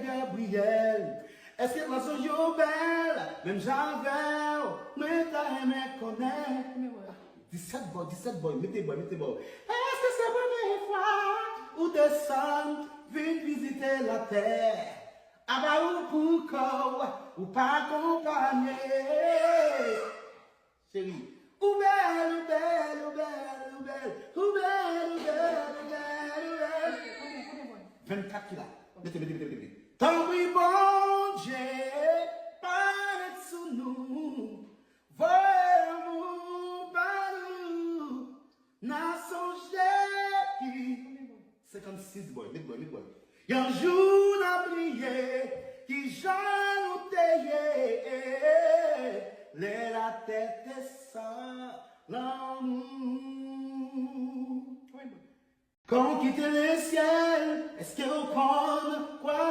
Gabriel. Est-ce que l'oiseau yo belle, même j'avais, mais t'as aimé connaître. 17 boy, mettez boy. Est-ce que c'est la première fois où des sommes viennent visiter la terre? Ah bah ou pourquoi, ou pas accompagner? Chérie, ou belle, ou belle, ou belle, ou belle, ou belle, ou belle, ou belle, ou belle. 24 kilos. Mettez. Tant pis, bon Dieu, parle sous nous, voyons par nous, n'a songé qui. 56 boy, les boy. Y a un jour n'a prié, qui j'en nous taillé, la tête est sans l'amour. Quand on quitte le ciel, est-ce qu'on prend quoi?